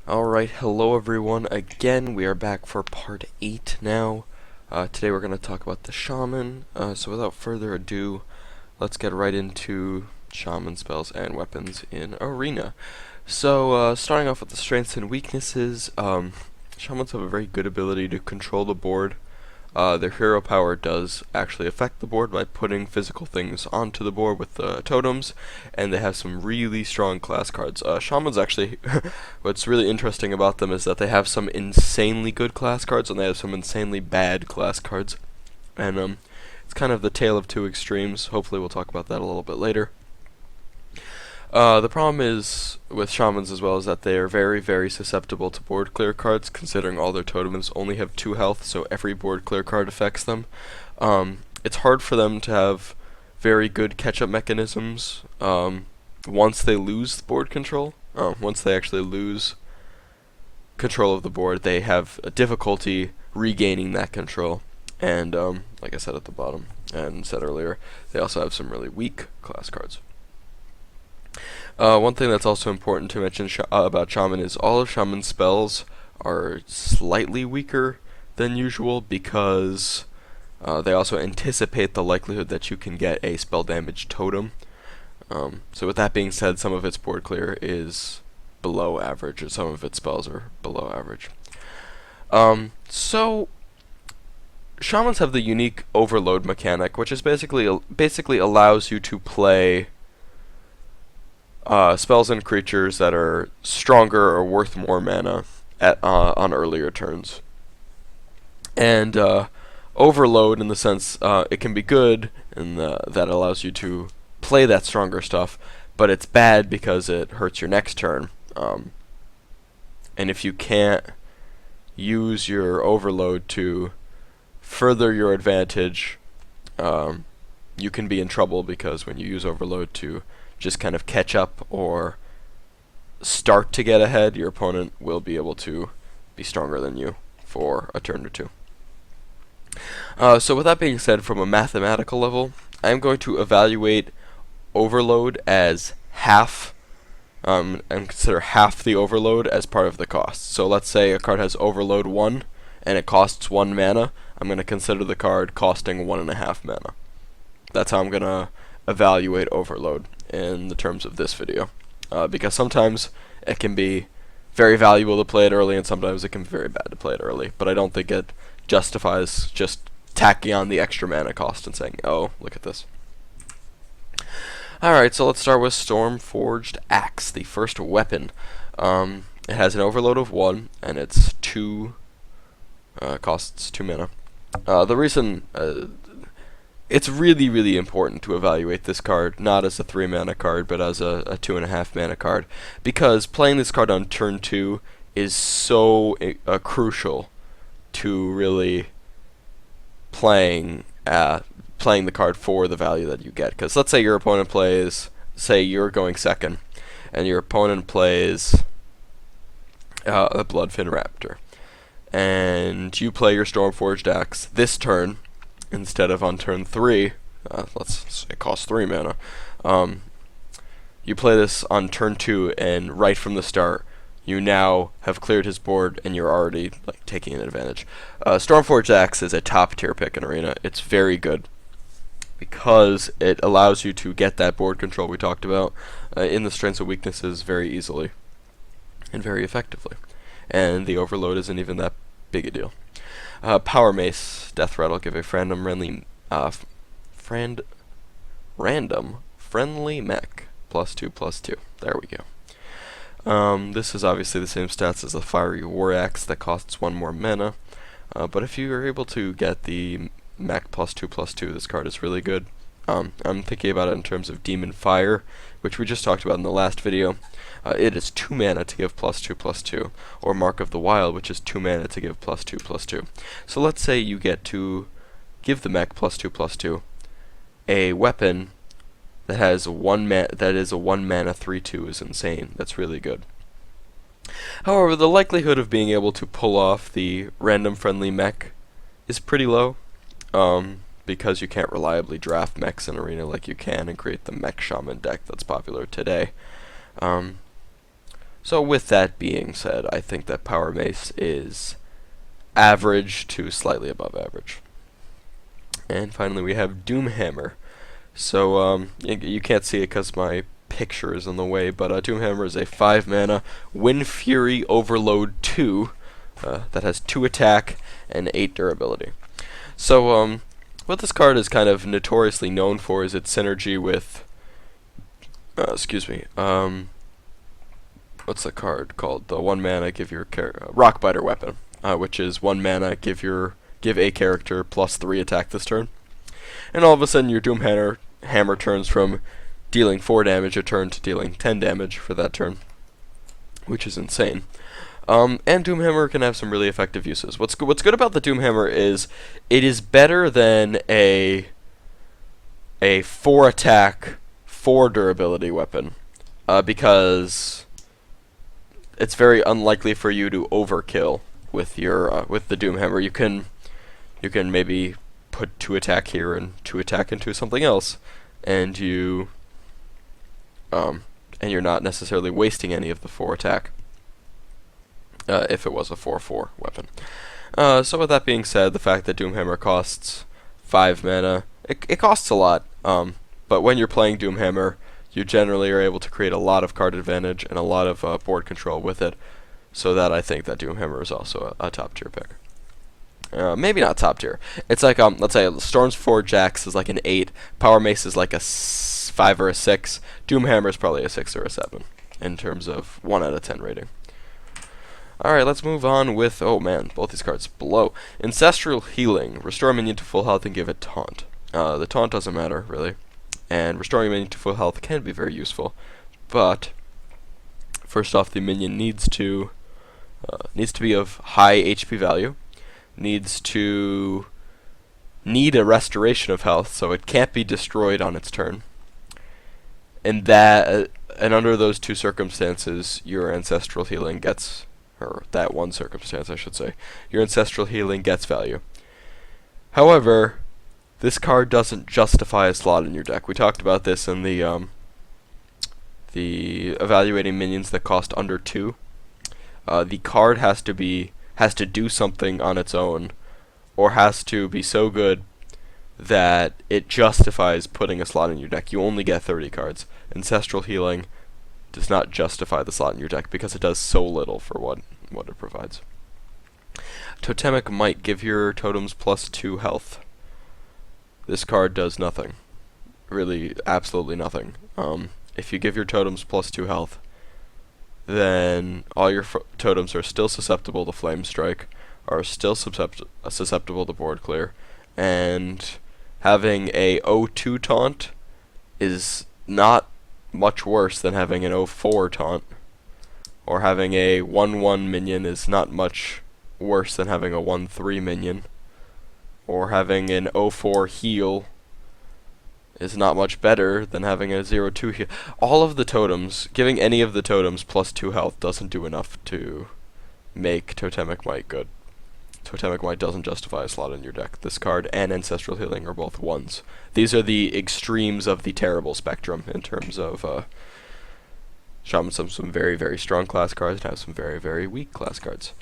Alright, hello everyone. Again, we are back for part 8 now. Today we're going to talk about the Shaman. So without further ado, let's get right into Shaman spells and weapons in Arena. So, starting off with the strengths and weaknesses, Shamans have a very good ability to control the board. Their hero power does actually affect the board by putting physical things onto the board with the totems, and they have some really strong class cards. Shamans actually, what's really interesting about them is that they have some insanely good class cards and they have some insanely bad class cards. And it's kind of the tale of two extremes. Hopefully we'll talk about that a little bit later. The problem is with Shamans as well is that they are very, very susceptible to board clear cards, considering all their totems only have 2 health, so every board clear card affects them. It's hard for them to have very good catch-up mechanisms once they lose board control. Once they actually lose control of the board, they have a difficulty regaining that control. And like I said at the bottom and said earlier, they also have some really weak class cards. One thing that's also important to mention about Shaman is all of Shaman's spells are slightly weaker than usual because they also anticipate the likelihood that you can get a spell damage totem. So with that being said, some of its board clear is below average, and some of its spells are below average. So Shamans have the unique overload mechanic, which is basically allows you to play spells and creatures that are stronger or worth more mana on earlier turns. And overload, in the sense it can be good, and that allows you to play that stronger stuff, but it's bad because it hurts your next turn. And if you can't use your overload to further your advantage, you can be in trouble, because when you use overload to just kind of catch up or start to get ahead, your opponent will be able to be stronger than you for a turn or two. So with that being said, from a mathematical level, I'm going to evaluate overload as half, and consider half the overload as part of the cost. So let's say a card has overload 1 and it costs 1 mana. I'm going to consider the card costing 1.5 mana. That's how I'm going to evaluate overload in the terms of this video, because sometimes it can be very valuable to play it early, and sometimes it can be very bad to play it early, but I don't think it justifies just tacking on the extra mana cost and saying, oh, look at this. Alright, so let's start with Stormforged Axe, the first weapon. It has an overload of 1, and it's costs 2 mana. The reason it's really, really important to evaluate this card, not as a 3 mana card, but as a 2.5 mana card, because playing this card on turn 2 is so crucial to really playing the card for the value that you get. Because let's say your opponent plays, say you're going second, and your opponent plays a Bloodfin Raptor, and you play your Stormforged Axe this turn instead of on turn 3, let's say it costs 3 mana, you play this on turn 2, and right from the start, you now have cleared his board, and you're already taking an advantage. Stormforged Axe is a top tier pick in Arena. It's very good because it allows you to get that board control we talked about in the strengths and weaknesses very easily and very effectively. And the overload isn't even that big a deal. Powermace, Death Rattle, give a random friendly mech +2/+2. There we go. This is obviously the same stats as the Fiery War Axe that costs 1 more mana, but if you are able to get the mech +2/+2, this card is really good. I'm thinking about it in terms of Demon Fire, which we just talked about in the last video. It is 2 mana to give +2/+2, or Mark of the Wild, which is 2 mana to give +2/+2. So let's say you get to give the mech +2/+2 a weapon that has a 1 mana 3/2 is insane. That's really good. However, the likelihood of being able to pull off the random friendly mech is pretty low, because you can't reliably draft mechs in Arena like you can and create the mech shaman deck that's popular today. So with that being said, I think that Powermace is average to slightly above average. And finally we have Doomhammer. So you can't see it because my picture is in the way, but Doomhammer is a 5 mana Windfury Overload 2 that has 2 attack and 8 durability. So what this card is kind of notoriously known for is its synergy with what's the card called? The 1 mana give your Rockbiter Weapon, which is 1 mana give a character plus 3 attack this turn. And all of a sudden your Doomhammer turns from dealing 4 damage a turn to dealing 10 damage for that turn, which is insane. And Doomhammer can have some really effective uses. What's good about the Doomhammer is it is better than a 4 attack, 4 durability weapon, because it's very unlikely for you to overkill with your with the Doomhammer. You can maybe put 2 attack here and 2 attack into something else, and you're not necessarily wasting any of the 4 attack. If it was a 4/4 weapon. So with that being said, the fact that Doomhammer costs 5 mana, it costs a lot. But when you're playing Doomhammer, you generally are able to create a lot of card advantage and a lot of board control with it. So that I think that Doomhammer is also a top tier pick. Maybe not top tier. It's like let's say Stormforged Axe is like an 8, Powermace is like a 5 or a 6, Doomhammer is probably a 6 or a 7 in terms of 1 out of 10 rating. Alright, let's move on with, oh man, both these cards below. Ancestral Healing. Restore a minion to full health and give it taunt. The taunt doesn't matter, really. And restoring a minion to full health can be very useful. But, first off, the minion needs to be of high HP value. Needs to need a restoration of health, so it can't be destroyed on its turn. And under those 2 circumstances, your Ancestral Healing gets... or that one circumstance, I should say, your Ancestral Healing gets value. However, this card doesn't justify a slot in your deck. We talked about this in the evaluating minions that cost under 2. The card has to do something on its own, or has to be so good that it justifies putting a slot in your deck. You only get 30 cards. Ancestral Healing does not justify the slot in your deck because it does so little for what it provides. Totemic Might. Give your totems plus 2 health. This card does nothing. Really, absolutely nothing. If you give your totems plus 2 health, then all your totems are still susceptible to Flame Strike, are still susceptible to board clear, and having a 0-2 taunt is not much worse than having an 0-4 taunt, or having a 1-1 minion is not much worse than having a 1-3 minion, or having an 0-4 heal is not much better than having a 0-2 heal. All of the totems, giving any of the totems plus 2 health doesn't do enough to make Totemic Might good. Totemic Might doesn't justify a slot in your deck. This card and Ancestral Healing are both 1s. These are the extremes of the terrible spectrum in terms of Shaman. Some very, very strong class cards and have some very, very weak class cards.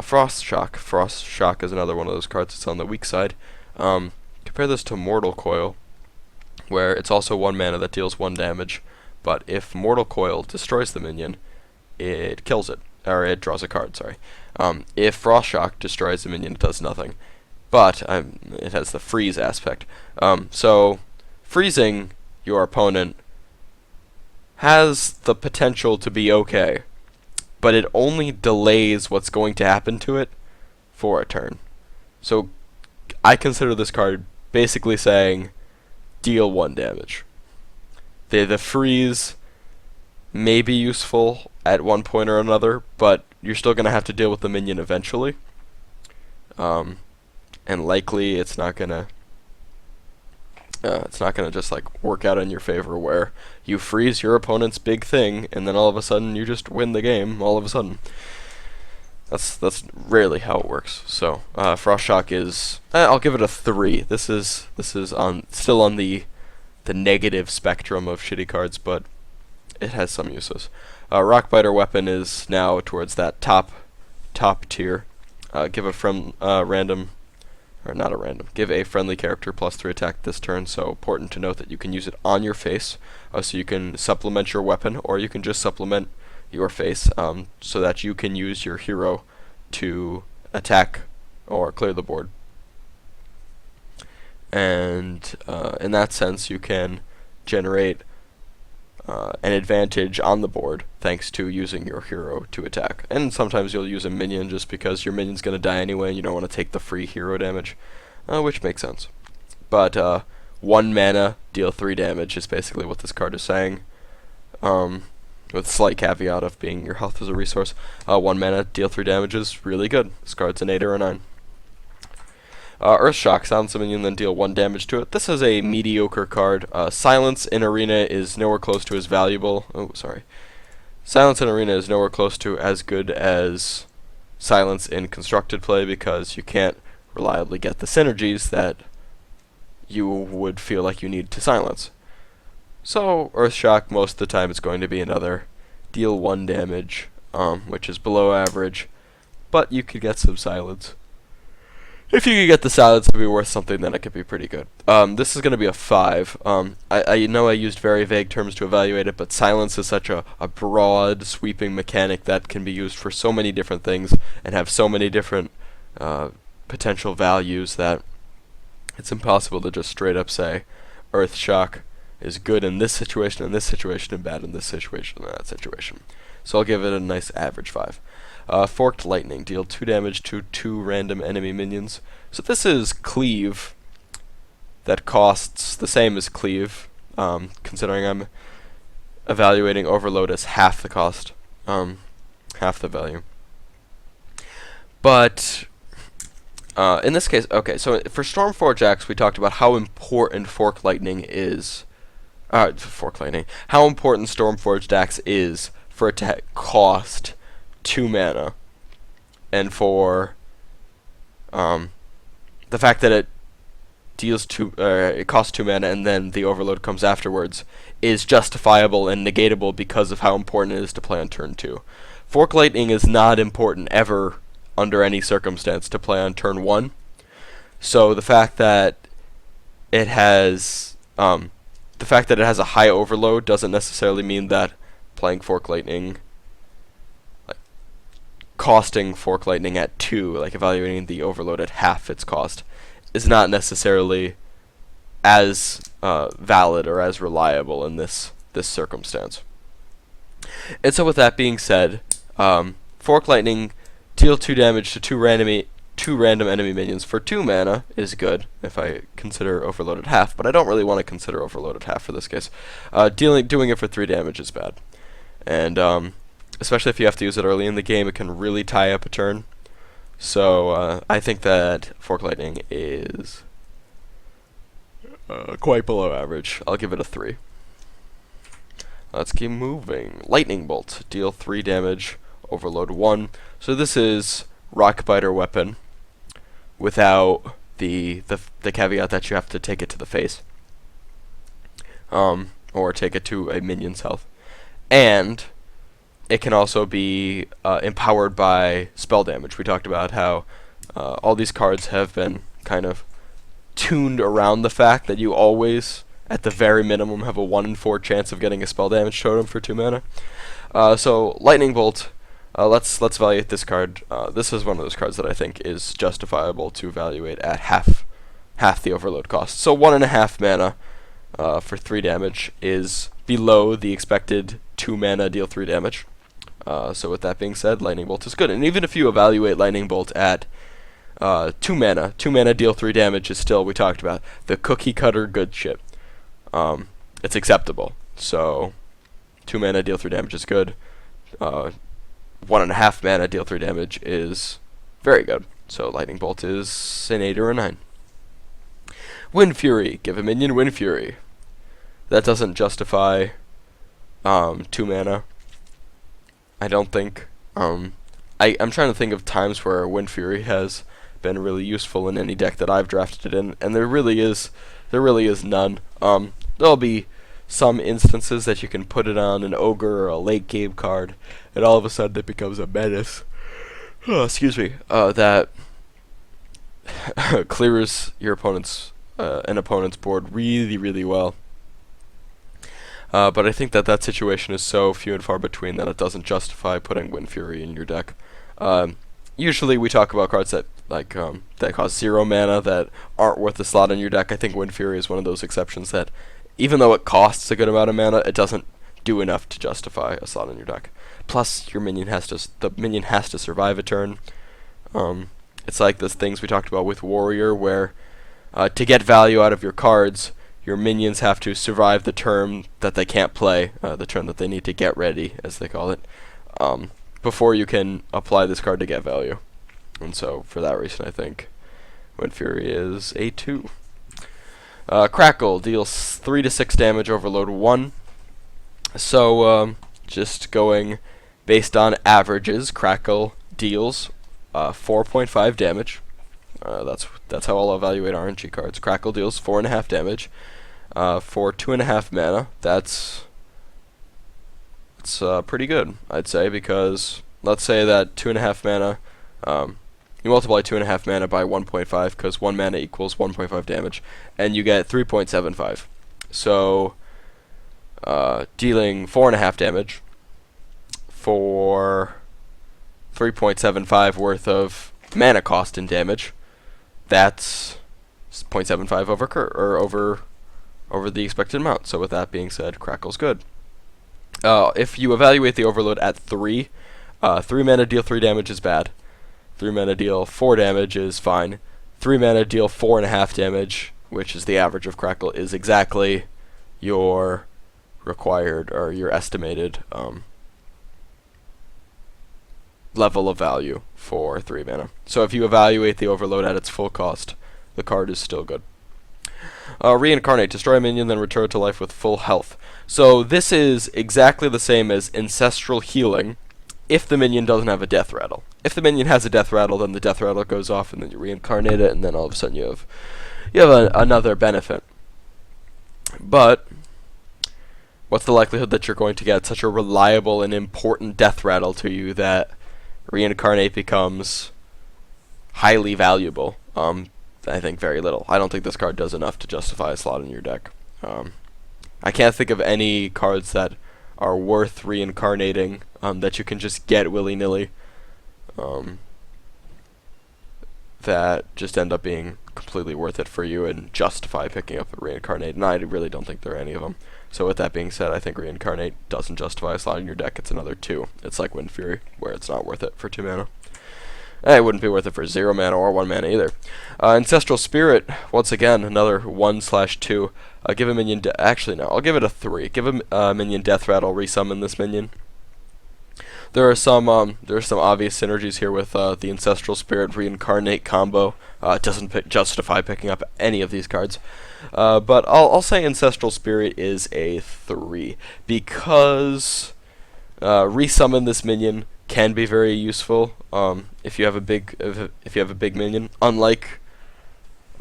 Frost Shock. Frost Shock is another one of those cards that's on the weak side. Compare this to Mortal Coil, where it's also 1 mana that deals 1 damage, but if Mortal Coil destroys the minion, it kills it, or it draws a card, sorry. If Frost Shock destroys the minion, it does nothing, but it has the freeze aspect. So freezing your opponent has the potential to be okay, but it only delays what's going to happen to it for a turn. So I consider this card basically saying, deal 1 damage. The freeze may be useful at one point or another, but you're still going to have to deal with the minion eventually. And likely it's not gonna just like work out in your favor where you freeze your opponent's big thing and then all of a sudden you just win the game all of a sudden. That's rarely how it works. So Frost Shock is, I'll give it a 3. This is still on the negative spectrum of shitty cards, but it has some uses. Rockbiter Weapon is now towards that top tier. Give a give a friendly character +3 attack this turn. So important to note that you can use it on your face, so you can supplement your weapon, or you can just supplement your face, so that you can use your hero to attack or clear the board. And in that sense, you can generate an advantage on the board thanks to using your hero to attack. And sometimes you'll use a minion just because your minion's going to die anyway and you don't want to take the free hero damage, which makes sense. But 1 mana, deal 3 damage is basically what this card is saying, with slight caveat of being your health as a resource. 1 mana, deal 3 damage is really good. This card's an 8 or a 9. Earthshock, silence a minion, then deal 1 damage to it. This is a mediocre card. Silence in Arena is nowhere close to as valuable. Silence in Arena is nowhere close to as good as Silence in constructed play, because you can't reliably get the synergies that you would feel like you need to silence. So Earthshock, most of the time, it's going to be another deal 1 damage, which is below average, but you could get some silence. If you could get the silence to be worth something, then it could be pretty good. This is going to be a 5. I know I used very vague terms to evaluate it, but silence is such a broad, sweeping mechanic that can be used for so many different things and have so many different potential values that it's impossible to just straight up say Earthshock is good in this situation, and bad in this situation, and that situation. So I'll give it a nice average 5. Forked Lightning, deal 2 damage to 2 random enemy minions. So this is Cleave that costs the same as Cleave, considering I'm evaluating Overload as half the cost, half the value. But in this case, okay, so for Stormforged Axe, we talked about how important Forked Lightning is. How important Stormforged Axe is for it to cost 2 mana, and for the fact that it deals it costs 2 mana and then the overload comes afterwards is justifiable and negatable because of how important it is to play on turn 2. Fork Lightning is not important ever under any circumstance to play on turn 1. So the fact that it has a high overload doesn't necessarily mean that playing Fork Lightning, costing Fork Lightning at 2, like evaluating the overload at half its cost, is not necessarily as valid or as reliable in this circumstance. And so with that being said, Fork Lightning, deal 2 damage to 2 random enemy minions for 2 mana is good if I consider overload at half, but I don't really want to consider overload at half for this case. Doing it for 3 damage is bad. And especially if you have to use it early in the game, it can really tie up a turn. So I think that Fork Lightning is quite below average. I'll give it a 3. Let's keep moving. Lightning Bolt, deal 3 damage, overload 1. So this is Rockbiter Weapon without the caveat that you have to take it to the face, or take it to a minion's health. And it can also be empowered by spell damage. We talked about how all these cards have been kind of tuned around the fact that you always, at the very minimum, have a 1 in 4 chance of getting a spell damage totem for 2 mana. So Lightning Bolt, let's evaluate this card. This is one of those cards that I think is justifiable to evaluate at half the overload cost. So 1.5 mana for 3 damage is below the expected 2 mana deal 3 damage. So with that being said, Lightning Bolt is good. And even if you evaluate Lightning Bolt at 2 mana deal 3 damage is still, we talked about, the cookie cutter good shit. It's acceptable. So 2 mana deal 3 damage is good. 1.5 mana deal 3 damage is very good. So Lightning Bolt is an 8 or a 9. Windfury, give a minion Windfury. That doesn't justify 2 mana, I don't think. I'm trying to think of times where Windfury has been really useful in any deck that I've drafted it in, and there really is none. There'll be some instances that you can put it on an ogre or a late game card, and all of a sudden it becomes a menace. Oh, excuse me. That clears your opponent's an opponent's board really, really well. But I think that situation is so few and far between that it doesn't justify putting Windfury in your deck. Usually we talk about cards that that cost 0 mana that aren't worth a slot in your deck. I think Windfury is one of those exceptions that, even though it costs a good amount of mana, it doesn't do enough to justify a slot in your deck. Plus, the minion has to survive a turn. It's like those things we talked about with Warrior, where to get value out of your cards, your minions have to survive the turn that they can't play, the turn that they need to get ready, as they call it, before you can apply this card to get value. And so, for that reason, I think Windfury is a 2. Crackle deals 3 to 6 damage, overload 1. So, just going based on averages, Crackle deals 4.5 damage. That's how I'll evaluate RNG cards. Crackle deals 4.5 damage for 2.5 mana. That's pretty good, I'd say, because let's say that 2.5 mana, you multiply 2.5 mana by 1.5, because 1 mana equals 1.5 damage, and you get 3.75. So, dealing 4.5 damage for 3.75 worth of mana cost in damage. That's 0.75 over the expected amount. So with that being said, Crackle's good. If you evaluate the overload at 3, 3 mana deal 3 damage is bad. 3 mana deal 4 damage is fine. 3 mana deal 4.5 damage, which is the average of Crackle, is exactly your required or your estimated level of value for 3 mana. So if you evaluate the overload at its full cost, the card is still good. Reincarnate, destroy a minion, then return to life with full health. So this is exactly the same as Ancestral Healing, if the minion doesn't have a death rattle. If the minion has a death rattle, then the death rattle goes off, and then you reincarnate it, and then all of a sudden you have another benefit. But what's the likelihood that you're going to get such a reliable and important death rattle to you that Reincarnate becomes highly valuable? I think very little. I don't think this card does enough to justify a slot in your deck. I can't think of any cards that are worth reincarnating that you can just get willy-nilly, that just end up being completely worth it for you and justify picking up a Reincarnate, and I really don't think there are any of them. So with that being said, I think Reincarnate doesn't justify a slot in your deck. It's another 2. It's like Windfury, where it's not worth it for 2 mana. It wouldn't be worth it for 0 mana or 1 mana either. Ancestral Spirit, once again, another 1/2. Give a minion... Actually, no, I'll give it a 3. Give a minion Death Rattle, resummon this minion. There are some obvious synergies here with the Ancestral Spirit Reincarnate combo. It doesn't justify picking up any of these cards. But I'll say Ancestral Spirit is a 3, because resummon this minion can be very useful if you have a big minion. Unlike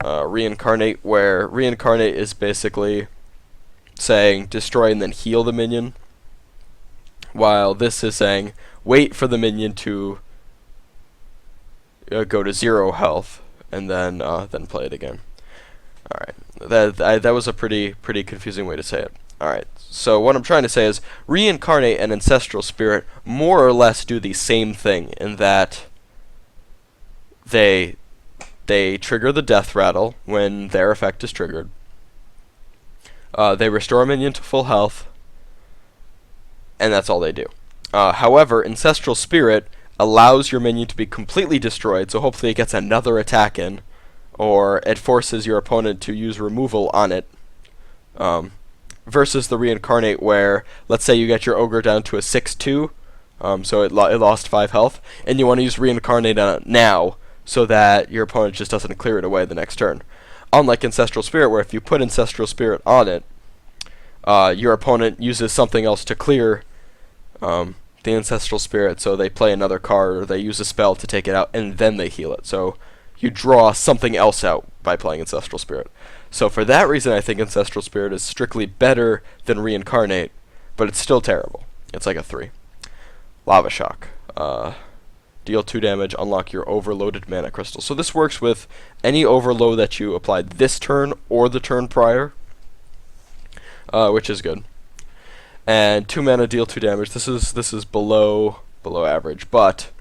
Reincarnate, where Reincarnate is basically saying destroy and then heal the minion, while this is saying wait for the minion to go to 0 health and then play it again. All right, that was a pretty confusing way to say it. All right, so what I'm trying to say is Reincarnate and Ancestral Spirit more or less do the same thing in that they trigger the Death Rattle when their effect is triggered. They restore a minion to full health, and that's all they do. However, Ancestral Spirit allows your minion to be completely destroyed, so hopefully it gets another attack in, or it forces your opponent to use removal on it. Versus the Reincarnate, where let's say you get your ogre down to a 6/2, so it lost 5 health, and you want to use Reincarnate on it now, so that your opponent just doesn't clear it away the next turn. Unlike Ancestral Spirit, where if you put Ancestral Spirit on it, your opponent uses something else to clear the Ancestral Spirit, so they play another card, or they use a spell to take it out, and then they heal it. So you draw something else out by playing Ancestral Spirit. So for that reason, I think Ancestral Spirit is strictly better than Reincarnate, but it's still terrible. It's like a 3. Lava Shock. Deal 2 damage, unlock your overloaded mana crystal. So this works with any overload that you applied this turn or the turn prior, which is good. And 2 mana, deal 2 damage. This is below average, but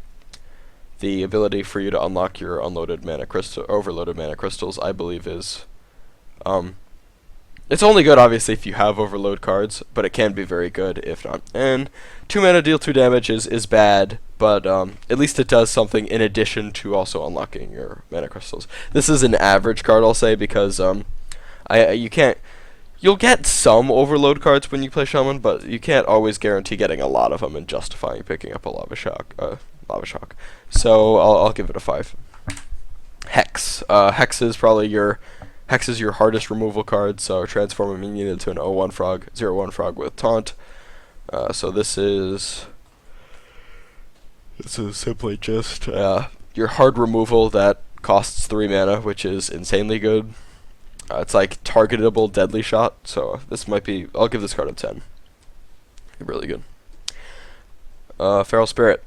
the ability for you to unlock your overloaded mana crystals, I believe, is it's only good obviously if you have overload cards, but it can be very good if not. And 2 mana, deal 2 damage is bad, but at least it does something in addition to also unlocking your mana crystals. This is an average card, I'll say, because you'll get some overload cards when you play Shaman, but you can't always guarantee getting a lot of them and justifying picking up a Lava Shock. So I'll give it a 5. Hex. Hex is your hardest removal card. So transform a minion into an 0/1 frog, 0/1 frog with taunt. So this is simply just your hard removal that costs 3 mana, which is insanely good. It's like targetable deadly shot. So this might be. I'll give this card a 10. Really good. Feral Spirit.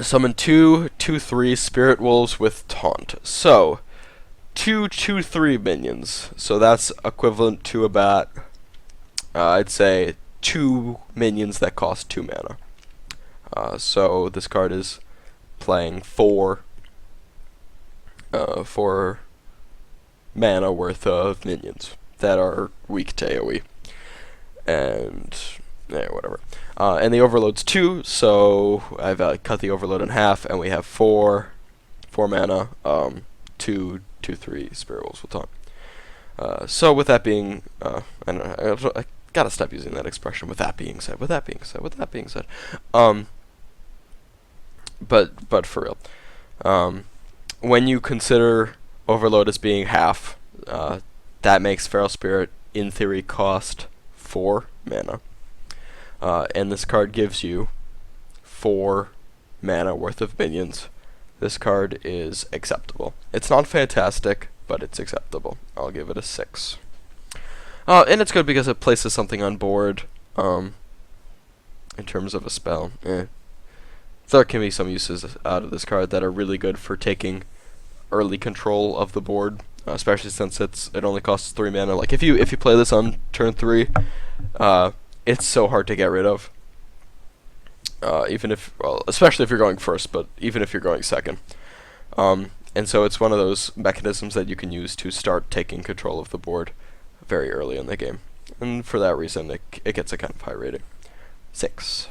Summon 2/2/3 Spirit Wolves with Taunt. So 2/2/3 minions. So that's equivalent to about I'd say 2 minions that cost 2 mana. So this card is playing 4 mana worth of minions that are weak to AoE. And whatever. And the overload's 2, so I've cut the overload in half, and we have 4 mana, 2/2/3 Spirit Wolves with Taunt. So with that being, I don't know, I gotta stop using that expression. With that being said. But for real, when you consider overload as being half, that makes Feral Spirit in theory cost 4 mana. And this card gives you 4 mana worth of minions. This card is acceptable. It's not fantastic, but it's acceptable. I'll give it a 6. And it's good because it places something on board. In terms of a spell, there can be some uses out of this card that are really good for taking early control of the board, especially since it only costs 3 mana. Like if you play this on turn 3, it's so hard to get rid of. Especially if you're going first, but even if you're going second. And so it's one of those mechanisms that you can use to start taking control of the board very early in the game. And for that reason, it gets a kind of high rating. 6.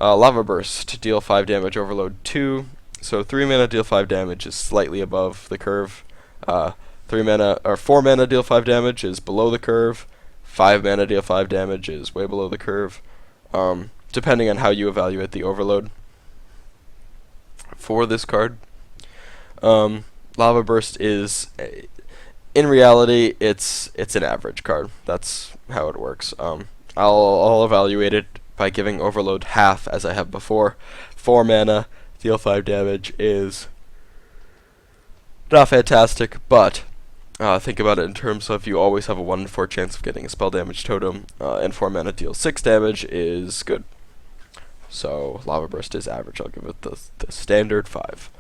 Lava Burst, deal 5 damage, overload 2. So 3 mana, deal 5 damage is slightly above the curve. 4 mana, deal 5 damage is below the curve. 5 mana, deal 5 damage is way below the curve, depending on how you evaluate the overload. For this card, Lava Burst is, in reality, it's an average card. That's how it works. I'll evaluate it by giving overload half, as I have before. 4 mana, deal 5 damage is not fantastic, but think about it in terms of you always have a 1 in 4 chance of getting a spell damage totem, and 4 mana deal 6 damage is good. So Lava Burst is average. I'll give it the standard 5.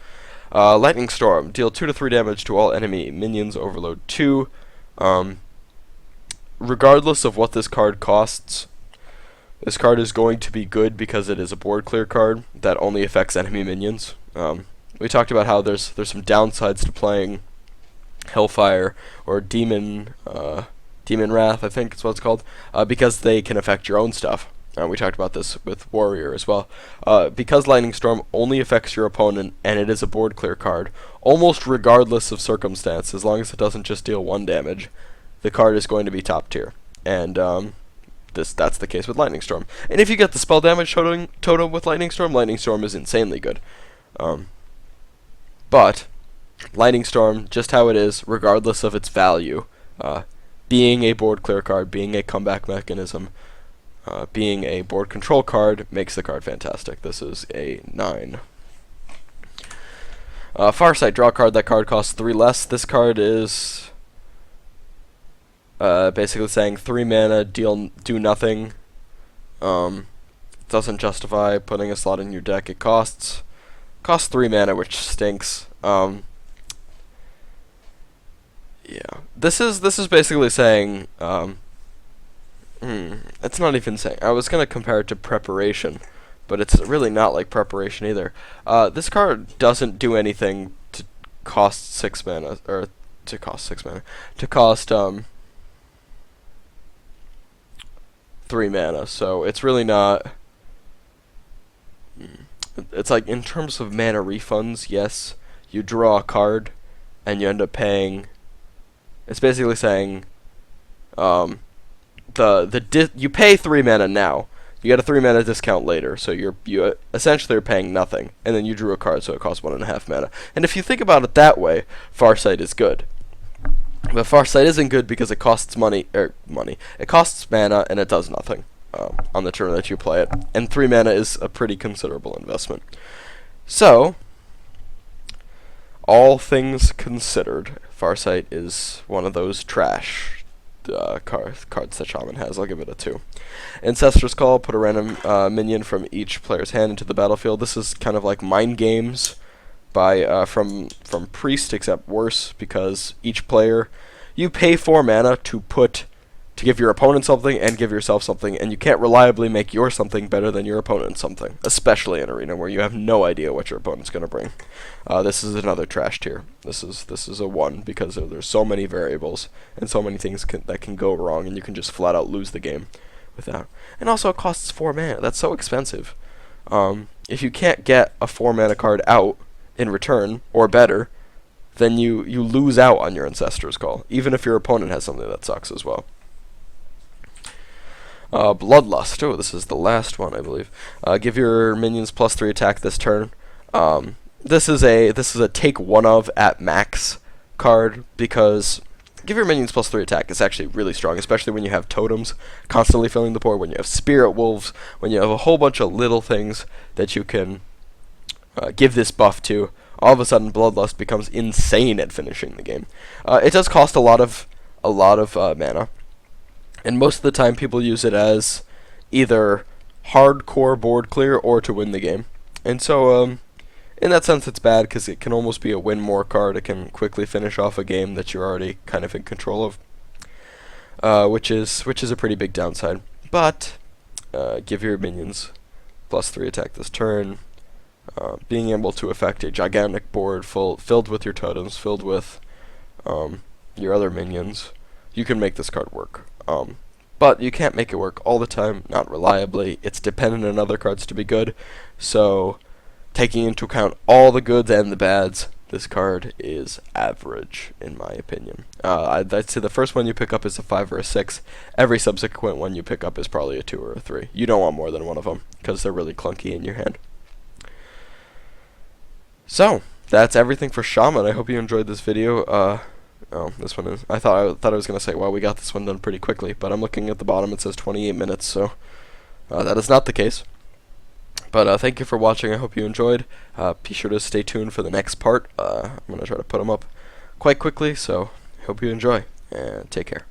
Lightning Storm, deal 2 to 3 damage to all enemy minions, overload 2. Regardless of what this card costs, this card is going to be good because it is a board clear card that only affects enemy minions. We talked about how there's some downsides to playing Hellfire or Demon Wrath, I think is what it's called, because they can affect your own stuff. We talked about this with Warrior as well. Because Lightning Storm only affects your opponent and it is a board clear card, almost regardless of circumstance, as long as it doesn't just deal 1 damage, the card is going to be top tier. And that's the case with Lightning Storm. And if you get the spell damage totem with Lightning Storm is insanely good. But Lightning Storm, just how it is, regardless of its value, being a board clear card, being a comeback mechanism, being a board control card, makes the card fantastic. This is a 9. Farsight, draw a card. That card costs 3 less. This card is basically saying 3 mana, do nothing. Doesn't justify putting a slot in your deck. It costs 3 mana, which stinks. Yeah, this is basically saying it's not even saying. I was gonna compare it to Preparation, but it's really not like Preparation either. This card doesn't do anything to cost 6 mana, or to cost 6 mana, to cost 3 mana. So it's really not. It's like, in terms of mana refunds, yes, you draw a card and you end up paying. It's basically saying you pay 3 mana now. You get a 3 mana discount later, so you essentially are paying nothing, and then you drew a card, so it costs 1.5 mana. And if you think about it that way, Farsight is good. But Farsight isn't good because it costs money. It costs mana and it does nothing on the turn that you play it. And 3 mana is a pretty considerable investment. So, all things considered, Farsight is one of those trash cards that Shaman has. I'll give it a 2. Ancestor's Call, put a random minion from each player's hand into the battlefield. This is kind of like Mind Games by from Priest, except worse, because each player, you pay 4 mana to give your opponent something and give yourself something, and you can't reliably make your something better than your opponent's something, especially in Arena where you have no idea what your opponent's going to bring. This is another trash tier. This is a 1 because there's so many variables and so many things that can go wrong, and you can just flat out lose the game with that. And also, it costs 4 mana. That's so expensive. If you can't get a 4 mana card out in return, or better, then you lose out on your Ancestor's Call, even if your opponent has something that sucks as well. Bloodlust. Oh, this is the last one, I believe. Give your minions +3 attack this turn. This is a take 1 of at max card, because give your minions +3 attack is actually really strong, especially when you have totems constantly filling the board, when you have spirit wolves, when you have a whole bunch of little things that you can give this buff to. All of a sudden, Bloodlust becomes insane at finishing the game. It does cost a lot of mana. And most of the time people use it as either hardcore board clear or to win the game. And so, in that sense, it's bad because it can almost be a win more card. It can quickly finish off a game that you're already kind of in control of, which is a pretty big downside. But give your minions +3 attack this turn. Being able to affect a gigantic board filled with your totems, filled with your other minions, you can make this card work. But you can't make it work all the time, not reliably. It's dependent on other cards to be good. So, taking into account all the goods and the bads, this card is average, in my opinion. I'd say the first one you pick up is a 5 or a 6. Every subsequent one you pick up is probably a 2 or a 3. You don't want more than one of them, because they're really clunky in your hand. So, that's everything for Shaman. I hope you enjoyed this video. Oh, this one is. I thought I was gonna say, well, we got this one done pretty quickly, but I'm looking at the bottom. It says 28 minutes, so that is not the case. But thank you for watching. I hope you enjoyed. Be sure to stay tuned for the next part. I'm gonna try to put them up quite quickly, so hope you enjoy and take care.